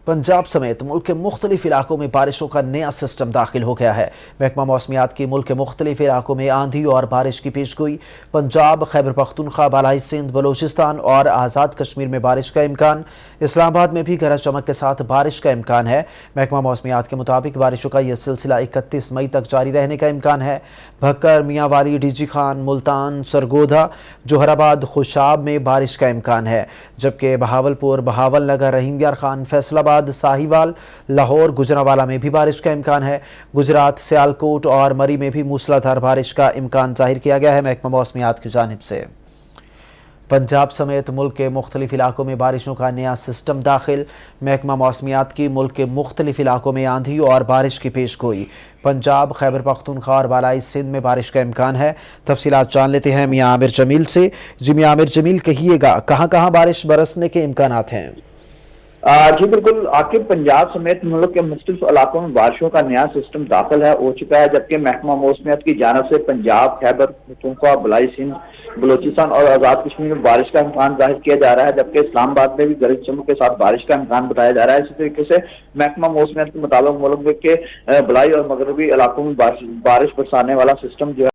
पंजाब समेत मुल्क के मुख्तलिफ इलाकों में बारिशों का नया सिस्टम दाखिल हो गया है। महकमा मौसमियात की मुल्क के मुख्तलिफ इलाकों में आंधी और बारिश की पेशगोई। पंजाब, खैबर पख्तूनख्वा, बालाई सिंध, बलोचिस्तान और आज़ाद कश्मीर में बारिश का इम्कान। इस्लामाबाद में भी गरज चमक के साथ बारिश का इम्कान है। महकमा मौसमियात के मुताबिक बारिशों का यह सिलसिला 31 मई तक जारी रहने का इम्कान है। भक्कर, मियांवाली, डीजी खान, मुल्तान, सरगोधा, जोहराबाद, खुशाब में बारिश का इम्कान है, जबकि बहावलपुर, बहावल नगर, रहीम यार खान, फैसलाबाद, साहिवाल, लाहौर, गुजरांवाला में भी बारिश का इम्कान है। गुजरात, सियालकोट और मरी में भी मूसलाधार बारिश का इम्कान जाहिर किया गया है महकमा मौसमियात की जानिब से। पंजाब समेत मुल्क के मुख्तलिफ इलाकों में बारिशों का नया सिस्टम दाखिल। महकमा मौसमियात की मुल्क के मुख्तलिफ इलाकों में आंधी और बारिश की पेशगोई। पंजाब, खैबर पख्तूनख्वा और बालाई सिंध में बारिश का इम्कान है। तफसीलात जान लेते हैं मियां आमिर जमील से। जी मियां आमिर जमील, कहिएगा कहाँ कहाँ बारिश बरसने के इम्कानात हैं? जी बिल्कुल आकिब, पंजाब समेत मुल्क के मुख्तलिफ इलाकों में बारिशों का नया सिस्टम दाखिल हो चुका है, जबकि महकमा मौसमियात की जानिब से पंजाब, खैबर पख्तूनख्वा, बलाई सिंध, बलोचिस्तान और आज़ाद कश्मीर में बारिश का इम्कान जाहिर किया जा रहा है, जबकि इस्लामाबाद में भी गरज चमक के साथ बारिश का इम्कान बताया जा रहा है। इसी तरीके से महकमा मौसमियात के मुताबिक मुल्क के बलाई और मगरबी इलाकों में बारिश बरसाने वाला सिस्टम जो है